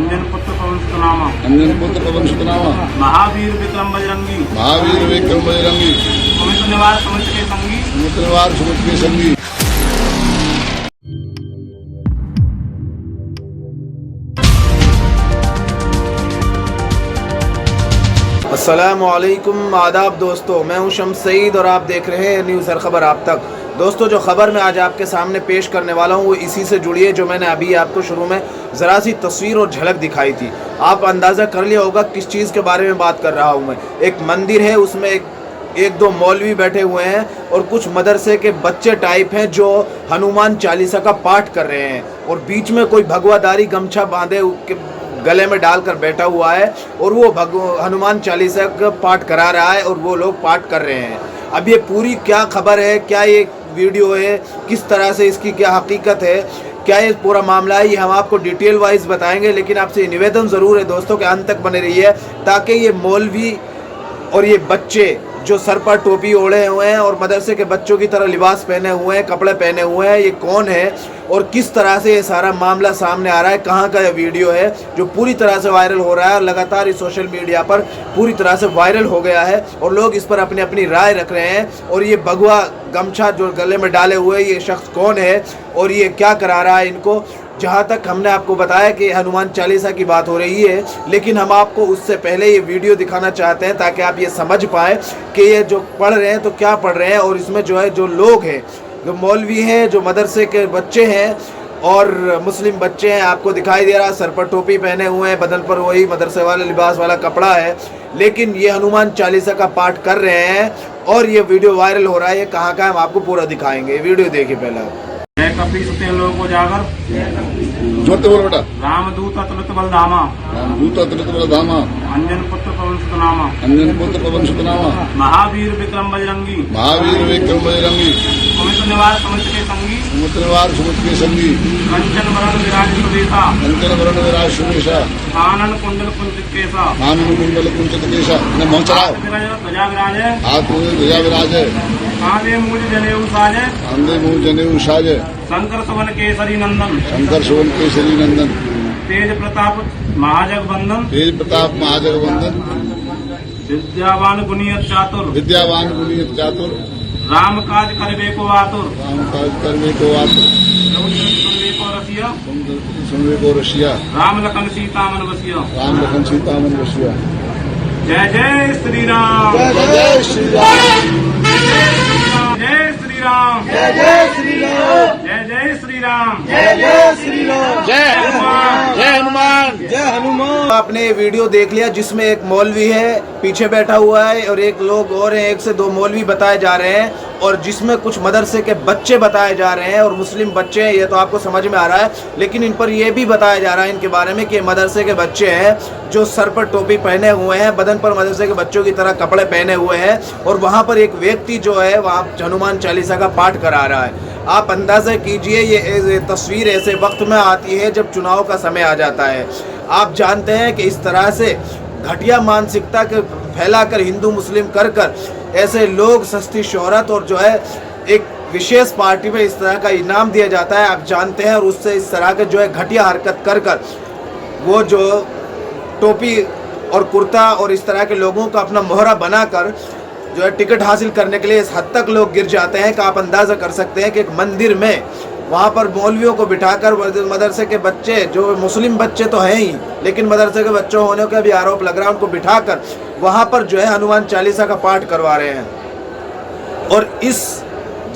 अंजन पुत्र पवन सुतनामा, अंजन पुत्र पवन सुतनामा, महावीर विक्रम बजरंगी, महावीर विक्रम बजरंगी, सुमित निवार सुमित के संगी, सुमित निवार सुमित के संगी। अस्सलामुअलैकुम, आदाब दोस्तों, मैं हूं शम्स सईद और आप देख रहे हैं न्यूज़ हर खबर आप तक। दोस्तों, जो खबर मैं आज आपके सामने पेश करने वाला हूं वो इसी से जुड़ी है जो मैंने अभी आपको शुरू में ज़रा सी तस्वीर और झलक दिखाई थी। आप अंदाज़ा कर लिया होगा किस चीज़ के बारे में बात कर रहा हूं मैं। एक मंदिर है, उसमें एक दो मौलवी बैठे हुए हैं और कुछ मदरसे के बच्चे टाइप हैं जो हनुमान चालीसा का पाठ कर रहे हैं, और बीच में कोई भगवादारी गमछा बांधे गले में डालकर बैठा हुआ है और वो हनुमान चालीसा का पाठ करा रहा है और वो लोग पाठ कर रहे हैं। अब ये पूरी क्या खबर है, क्या ये वीडियो है, किस तरह से इसकी क्या हकीकत है, क्या ये पूरा मामला है, ये हम आपको डिटेल वाइज बताएंगे। लेकिन आपसे निवेदन ज़रूर है दोस्तों कि अंत तक बने रहिए, ताकि ये मौलवी और ये बच्चे जो सर पर टोपी ओढ़े हुए हैं और मदरसे के बच्चों की तरह लिबास पहने हुए हैं, कपड़े पहने हुए हैं, ये कौन है और किस तरह से ये सारा मामला सामने आ रहा है, कहाँ का ये वीडियो है जो पूरी तरह से वायरल हो रहा है और लगातार इस सोशल मीडिया पर पूरी तरह से वायरल हो गया है और लोग इस पर अपनी अपनी राय रख रहे हैं। और ये भगवा गमछा जो गले में डाले हुए ये शख्स कौन है और ये क्या करा रहा है इनको। जहाँ तक हमने आपको बताया कि हनुमान चालीसा की बात हो रही है, लेकिन हम आपको उससे पहले ये वीडियो दिखाना चाहते हैं ताकि आप ये समझ पाएँ कि ये जो पढ़ रहे हैं तो क्या पढ़ रहे हैं। और इसमें जो है जो लोग हैं, जो मौलवी हैं, जो मदरसे के बच्चे हैं और मुस्लिम बच्चे हैं, आपको दिखाई दे रहा है सर पर टोपी पहने हुए हैं, बदन पर वही मदरसे वाले लिबास वाला कपड़ा है, लेकिन ये हनुमान चालीसा का पाठ कर रहे हैं और ये वीडियो वायरल हो रहा है। ये कहाँ का हम आपको पूरा दिखाएंगे, वीडियो देखिए पहले। कपी सुते लोग को जागर जोरते बोल बेटा। रामदूत अतुलित बलधामा, रामदूत अतुलित बलधामा, अंजन पुत्र पवन सुतनामा, अंजन पुत्र पवन सुतनामा, महावीर विक्रम बजरंगी, महावीर विक्रम बजरंगी, सुमित निवार सुमित के संगी, सुमित निवार सुमित के संगी, कंचन वरण विराज सुबेसा, कंचन वरण विराज सुबेसा, आनंद कुंडल कुंचित केसा, आनंद कुंडल कुंचित केसा। मोह चलाओ, ध्वजा विराज है, हाथ में ध्वजा विराज है, कांधे मूज जनेऊ साजे, कांधे मुँह जनेऊ साजे, शंकर सुवन केसरी नंदन, शंकर सुवन केसरी नंदन, तेज प्रताप महाजगबंदन, तेज प्रताप महाजगबंदन, विद्यावान गुनियत चातुर, विद्यावान गुणियत चातुर, राम काज करबे को आतुर, राम काज करने को आतुर, सुनबे को रसिया, सुनवे को रसिया, राम लखन सीता मन बसिया, राम लखन सीता मन बसिया। जय जय श्री राम, जय जय श्री राम, जय श्री राम, जय जय श्री राम, जय जय श्री राम, जय जय श्री राम, जय हनुमान, जय हनुमान, जय हनुमान। आपने ये वीडियो देख लिया जिसमें एक मौलवी है पीछे बैठा हुआ है और एक लोग और हैं, एक से दो मौलवी बताए जा रहे हैं और जिसमें कुछ मदरसे के बच्चे बताए जा रहे हैं और मुस्लिम बच्चे हैं, ये तो आपको समझ में आ रहा है। लेकिन इन पर यह भी बताया जा रहा है इनके बारे में कि मदरसे के बच्चे हैं जो सर पर टोपी पहने हुए हैं, बदन पर मदरसे के बच्चों की तरह कपड़े पहने हुए हैं और वहाँ पर एक व्यक्ति जो है वहाँ हनुमान चालीसा का पाठ करा रहा है। आप अंदाज़ा कीजिए ये तस्वीर ऐसे वक्त में आती है जब चुनाव का समय आ जाता है। आप जानते हैं कि इस तरह से घटिया मानसिकता के फैलाकर हिंदू मुस्लिम कर ऐसे लोग सस्ती शोहरत और जो है एक विशेष पार्टी में इस तरह का इनाम दिया जाता है, आप जानते हैं। और उससे इस तरह के जो है घटिया हरकत कर वो जो टोपी और कुर्ता और इस तरह के लोगों का अपना मोहरा बनाकर जो है टिकट हासिल करने के लिए इस हद तक लोग गिर जाते हैं कि आप अंदाज़ा कर सकते हैं कि एक मंदिर में वहाँ पर मौलवियों को बिठाकर मदरसे के बच्चे, जो मुस्लिम बच्चे तो हैं ही लेकिन मदरसे के बच्चों होने का भी आरोप लग रहा है, उनको बिठाकर वहाँ पर जो है हनुमान चालीसा का पाठ करवा रहे हैं। और इस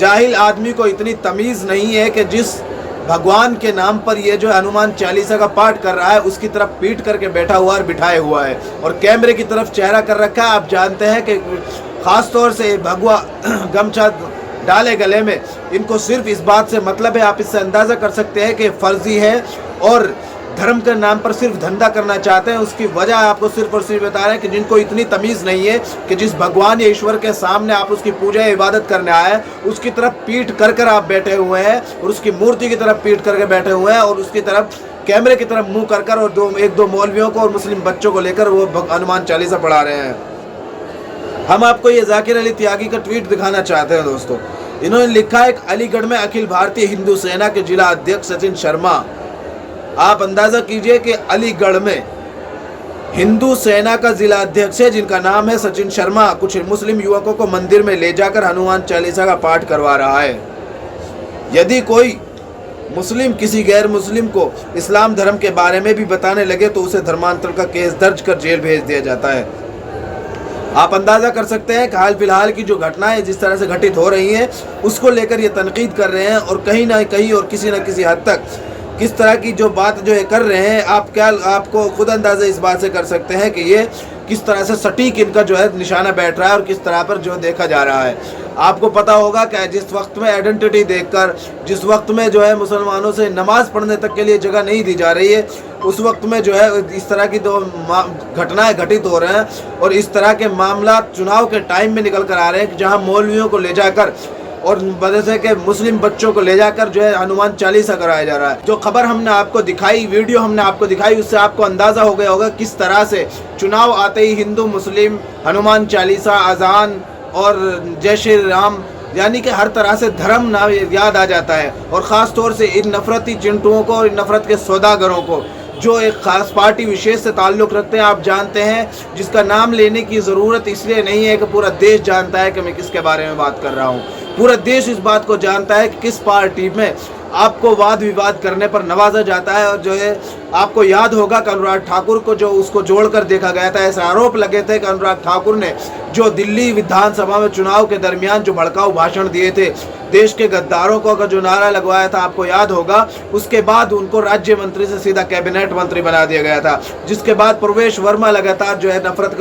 जाहिल आदमी को इतनी तमीज़ नहीं है कि जिस भगवान के नाम पर ये जो हनुमान चालीसा का पाठ कर रहा है उसकी तरफ पीठ करके बैठा हुआ और बिठाए हुआ है और कैमरे की तरफ चेहरा कर रखा है। आप जानते हैं कि ख़ास तौर से भगवा गमछा डाले गले में इनको सिर्फ इस बात से मतलब है, आप इससे अंदाज़ा कर सकते हैं कि फर्जी है और धर्म के नाम पर सिर्फ धंधा करना चाहते हैं। उसकी वजह आपको सिर्फ और सिर्फ बता रहे हैं कि जिनको इतनी तमीज़ नहीं है कि जिस भगवान या ईश्वर के सामने आप उसकी पूजा या इबादत करने आए हैं उसकी तरफ पीठ कर आप बैठे हुए हैं और उसकी मूर्ति की तरफ पीठ करके बैठे हुए हैं और उसकी तरफ कैमरे की तरफ मुँह कर और एक दो मौलवियों को और मुस्लिम बच्चों को लेकर वो हनुमान चालीसा पढ़ा रहे हैं। हम आपको ये जाकिर अली त्यागी का ट्वीट दिखाना चाहते हैं दोस्तों। इन्होंने लिखा है, अलीगढ़ में अखिल भारतीय हिंदू सेना के जिला अध्यक्ष सचिन शर्मा आप अंदाज़ा कीजिए कि अलीगढ़ में हिंदू सेना का जिला अध्यक्ष है जिनका नाम है सचिन शर्मा, कुछ मुस्लिम युवकों को मंदिर में ले जाकर हनुमान चालीसा का पाठ करवा रहा है। यदि कोई मुस्लिम किसी गैर मुस्लिम को इस्लाम धर्म के बारे में भी बताने लगे तो उसे धर्मांतरण का केस दर्ज कर जेल भेज दिया जाता है। आप अंदाज़ा कर सकते हैं कि हाल फिलहाल की जो घटनाएं जिस तरह से घटित हो रही हैं उसको लेकर ये तनकीद कर रहे हैं और कहीं ना कहीं और किसी न किसी हद तक किस तरह की जो बात जो है कर रहे हैं, आपको खुद अंदाज़ा इस बात से कर सकते हैं कि ये किस तरह से सटीक इनका जो है निशाना बैठ रहा है और किस तरह पर जो देखा जा रहा है। आपको पता होगा कि जिस वक्त में आइडेंटिटी देखकर, जिस वक्त में जो है मुसलमानों से नमाज पढ़ने तक के लिए जगह नहीं दी जा रही है, उस वक्त में जो है इस तरह की दो घटनाएं घटित हो रहे हैं और इस तरह के मामला चुनाव के टाइम में निकल कर आ रहे हैं कि जहाँ मौलवियों को ले जाकर और मदरसे के मुस्लिम बच्चों को ले जाकर जो है हनुमान चालीसा कराया जा रहा है। जो खबर हमने आपको दिखाई, वीडियो हमने आपको दिखाई, उससे आपको अंदाज़ा हो गया होगा किस तरह से चुनाव आते ही हिंदू मुस्लिम हनुमान चालीसा, अजान और जय श्री राम, यानी कि हर तरह से धर्म ना याद आ जाता है। और ख़ास तौर से इन नफरती चिंटुओं को और इन नफरत के सौदागरों को जो एक ख़ास पार्टी विशेष से ताल्लुक़ रखते हैं, आप जानते हैं, जिसका नाम लेने की ज़रूरत इसलिए नहीं है कि पूरा देश जानता है कि मैं किसके बारे में बात कर रहा हूँ। पूरा देश इस बात को जानता है कि किस पार्टी में आपको वाद विवाद करने पर नवाजा जाता है। और जो है आपको याद होगा कि अनुराग ठाकुर को जो उसको जोड़कर देखा गया था, ऐसे आरोप लगे थे कि अनुराग ठाकुर ने जो दिल्ली विधानसभा में चुनाव के दरमियान जो भड़काऊ भाषण दिए थे, देश के गद्दारों को जो नारा लगवाया था, आपको याद होगा, उसके बाद उनको राज्य मंत्री से सीधा कैबिनेट मंत्री बना दिया गया था। जिसके बाद प्रवेश वर्मा लगातार जो है नफरत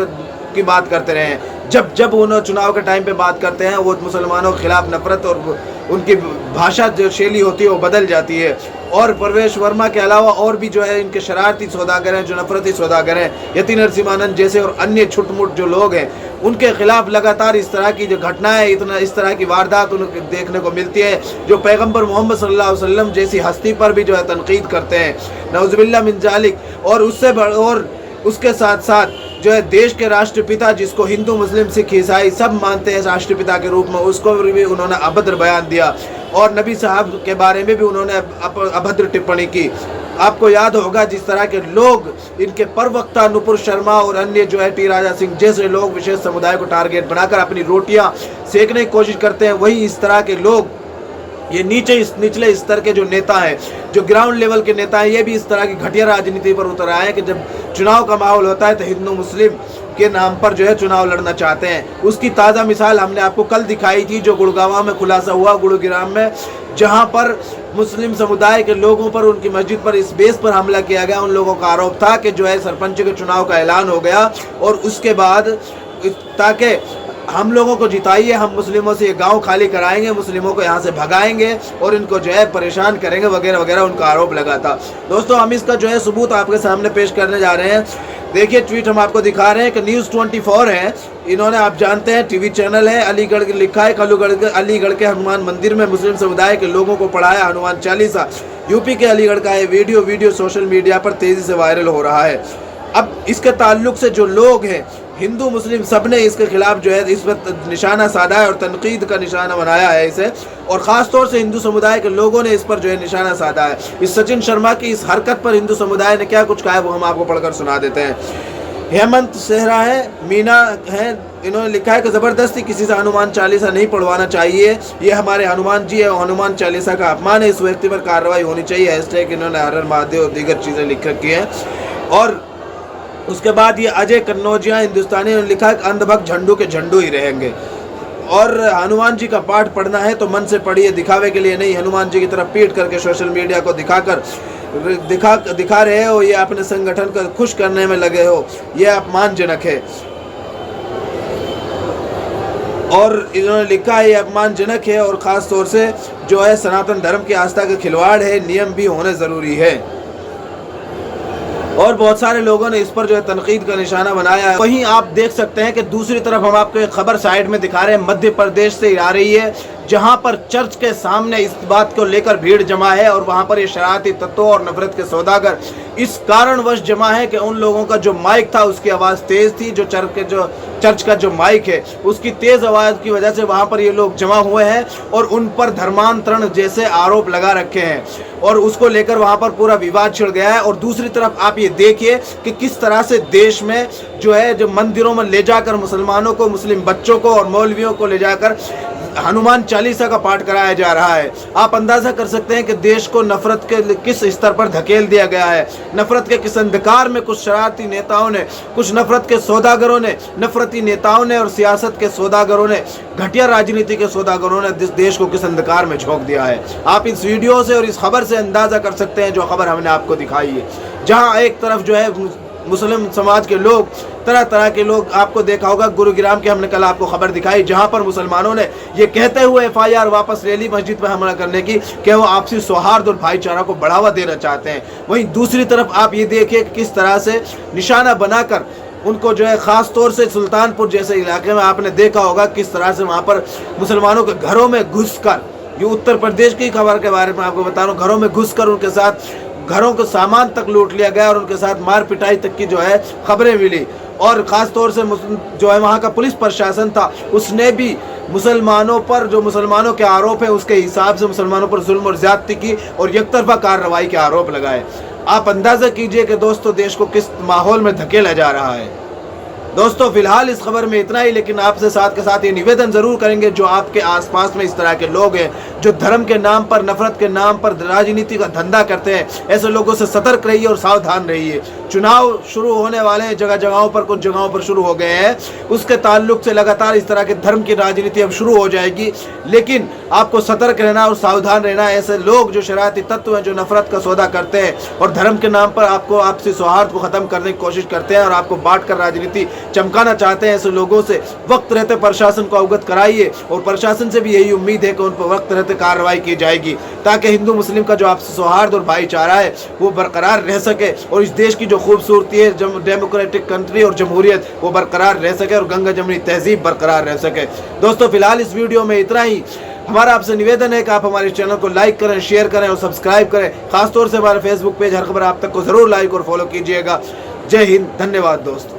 की बात करते रहे हैं। जब उन्होंने चुनाव के टाइम पे बात करते हैं वो मुसलमानों के खिलाफ नफरत और उनकी भाषा जो शैली होती है वो बदल जाती है। और प्रवेश वर्मा के अलावा और भी जो है इनके शरारती सौदागर हैं, जो नफरती सौदागर हैं, यति नरसिम्हानंद जैसे और अन्य छुटमुट जो लोग हैं, उनके खिलाफ लगातार इस तरह की जो घटनाएं, इस तरह की वारदात उनको देखने को मिलती है, जो पैगंबर मोहम्मद सल्लल्लाहु अलैहि वसल्लम जैसी हस्ती पर भी जो है तनकीद करते हैं, नऊजुबिल्लाह मिन जालिक। और उसके साथ साथ जो है देश के राष्ट्रपिता, जिसको हिंदू मुस्लिम सिख ईसाई सब मानते हैं राष्ट्रपिता के रूप में, उसको भी उन्होंने अभद्र बयान दिया और नबी साहब के बारे में भी उन्होंने अभद्र टिप्पणी की। आपको याद होगा जिस तरह के लोग, इनके प्रवक्ता नुपुर शर्मा और अन्य जो है टी राजा सिंह जैसे लोग विशेष समुदाय को टारगेट बनाकर अपनी रोटियां सेकने की कोशिश करते हैं, वही इस तरह के लोग, ये निचले स्तर के जो नेता हैं, जो ग्राउंड लेवल के नेता हैं, ये भी इस तरह की घटिया राजनीति पर उतर आए हैं कि जब चुनाव का माहौल होता है तो हिंदू मुस्लिम के नाम पर जो है चुनाव लड़ना चाहते हैं। उसकी ताज़ा मिसाल हमने आपको कल दिखाई थी, जो गुड़गांव में खुलासा हुआ, गुरुग्राम में, जहां पर मुस्लिम समुदाय के लोगों पर, उनकी मस्जिद पर इस बेस पर हमला किया गया। उन लोगों का आरोप था कि जो है सरपंच के चुनाव का ऐलान हो गया और उसके बाद ताकि हम लोगों को जिताइए, हम मुस्लिमों से ये गांव खाली कराएंगे, मुस्लिमों को यहाँ से भगाएंगे और इनको जो है परेशान करेंगे वगैरह वगैरह, उनका आरोप लगा था। दोस्तों, हम इसका जो है सबूत आपके सामने पेश करने जा रहे हैं। देखिए, ट्वीट हम आपको दिखा रहे हैं कि न्यूज़ 24 है, इन्होंने, आप जानते हैं, टीवी चैनल है, अलीगढ़ लिखा है, अलीगढ़ के हनुमान मंदिर में मुस्लिम समुदाय के लोगों को पढ़ाया हनुमान चालीसा। यूपी के अलीगढ़ का ये वीडियो सोशल मीडिया पर तेज़ी से वायरल हो रहा है। अब इसके ताल्लुक से जो लोग हैं, हिंदू मुस्लिम सब ने इसके खिलाफ जो है इस पर निशाना साधा है और तनकीद का निशाना बनाया है इसे, और ख़ास तौर से हिंदू समुदाय के लोगों ने इस पर जो है निशाना साधा है। इस सचिन शर्मा की इस हरकत पर हिंदू समुदाय ने क्या कुछ कहा है वो हम आपको पढ़कर सुना देते हैं। हेमंत सेहरा है, मीना है, इन्होंने लिखा है कि ज़बरदस्ती किसी से हनुमान चालीसा नहीं पढ़वाना चाहिए, ये हमारे हनुमान जी है, हनुमान चालीसा का अपमान है, इस व्यक्ति पर कार्रवाई होनी चाहिए। हैशटैग इन्होंने हर हर महादेव और दीगर चीज़ें लिख रखी हैं। और उसके बाद ये अजय कन्नौजिया हिंदुस्तानी ने लिखा कि अंधभक्त झंडू के झंडू ही रहेंगे। और हनुमान जी का पाठ पढ़ना है तो मन से पढ़िए, दिखावे के लिए नहीं। हनुमान जी की तरफ पीट करके सोशल मीडिया को दिखा रहे हो, ये अपने संगठन को खुश करने में लगे हो, ये अपमानजनक है। और इन्होंने लिखा है ये अपमानजनक है और ख़ास तौर से जो है सनातन धर्म की आस्था का खिलवाड़ है, नियम भी होने ज़रूरी है। और बहुत सारे लोगों ने इस पर जो है तनकीद का निशाना बनाया है। वहीं आप देख सकते हैं कि दूसरी तरफ हम आपको एक खबर साइड में दिखा रहे हैं, मध्य प्रदेश से आ रही है, जहां पर चर्च के सामने इस बात को लेकर भीड़ जमा है और वहां पर ये शरारती तत्वों और नफरत के सौदागर इस कारणवश जमा है कि उन लोगों का जो माइक था उसकी आवाज़ तेज़ थी, जो चर्च का जो माइक है उसकी तेज़ आवाज़ की वजह से वहाँ पर ये लोग जमा हुए हैं और उन पर धर्मांतरण जैसे आरोप लगा रखे हैं और उसको लेकर वहाँ पर पूरा विवाद छिड़ गया है। और दूसरी तरफ आप ये देखिए कि किस तरह से देश में जो है जो मंदिरों में ले जाकर मुसलमानों को, मुस्लिम बच्चों को और मौलवियों को ले जाकर हनुमान चालीसा का पाठ कराया जा रहा है। आप अंदाजा कर सकते हैं कि देश को नफरत के किस स्तर पर धकेल दिया गया है। नफरत के किस अंधकार में कुछ शरारती नेताओं ने, कुछ नफरत के सौदागरों ने, नफरती नेताओं ने और सियासत के सौदागरों ने, घटिया राजनीति के सौदागरों ने देश को किस अंधकार में झोंक दिया है। आप इस वीडियो से और इस खबर से अंदाजा कर सकते हैं जो खबर हमने आपको दिखाई है, जहां एक तरफ जो है मुस्लिम समाज के लोग, तरह तरह के लोग, आपको देखा होगा गुरुग्राम की हमने कल आपको खबर दिखाई जहां पर मुसलमानों ने ये कहते हुए FIR वापस ले ली मस्जिद पर हमला करने की कि वो आपसी सौहार्द और भाईचारा को बढ़ावा देना चाहते हैं। वहीं दूसरी तरफ आप ये देखिए कि किस तरह से निशाना बनाकर उनको जो है ख़ास तौर से सुल्तानपुर जैसे इलाके में आपने देखा होगा किस तरह से वहाँ पर मुसलमानों के घरों में घुसकर, ये उत्तर प्रदेश की खबर के बारे में आपको बता रहा हूँ, घरों में घुसकर उनके साथ घरों के सामान तक लूट लिया गया और उनके साथ मार पिटाई तक की जो है खबरें मिली। और ख़ास तौर से जो है वहाँ का पुलिस प्रशासन था उसने भी मुसलमानों पर, जो मुसलमानों के आरोप है उसके हिसाब से मुसलमानों पर जुल्म और ज्यादती की और एकतरफा कार्रवाई के आरोप लगाए। आप अंदाज़ा कीजिए कि दोस्तों देश को किस माहौल में धकेला जा रहा है। दोस्तों फिलहाल इस खबर में इतना ही, लेकिन आपसे साथ के साथ ये निवेदन जरूर करेंगे जो आपके आसपास में इस तरह के लोग हैं जो धर्म के नाम पर, नफरत के नाम पर राजनीति का धंधा करते हैं, ऐसे लोगों से सतर्क रहिए और सावधान रहिए। चुनाव शुरू होने वाले हैं, जगह जगहों पर, कुछ जगहों पर शुरू हो गए हैं, उसके ताल्लुक से लगातार इस तरह के धर्म की राजनीति अब शुरू हो जाएगी। लेकिन आपको सतर्क रहना और सावधान रहना। ऐसे लोग जो शरारती तत्व हैं, जो नफरत का सौदा करते हैं और धर्म के नाम पर आपको आपसी सौहार्द को ख़त्म करने की कोशिश करते हैं और आपको बांट कर राजनीति चमकाना चाहते हैं, ऐसे लोगों से वक्त रहते प्रशासन को अवगत कराइए और प्रशासन से भी यही उम्मीद है कि उन पर वक्त रहते कार्रवाई की जाएगी ताकि हिंदू मुस्लिम का जो आपसी सौहार्द और भाईचारा है वो बरकरार रह सके और इस देश की जो खूबसूरती है, डेमोक्रेटिक कंट्री और जमहूरियत, वो बरकरार रह सके और गंगा जमनी तहजीब बरकरार रह सके। दोस्तों फिलहाल इस वीडियो में इतना ही। हमारा आपसे निवेदन है कि आप हमारे चैनल को लाइक करें, शेयर करें और सब्सक्राइब करें। खासतौर से हमारे फेसबुक पेज हर खबर आप तक को जरूर लाइक और फॉलो कीजिएगा। जय हिंद, धन्यवाद दोस्तों।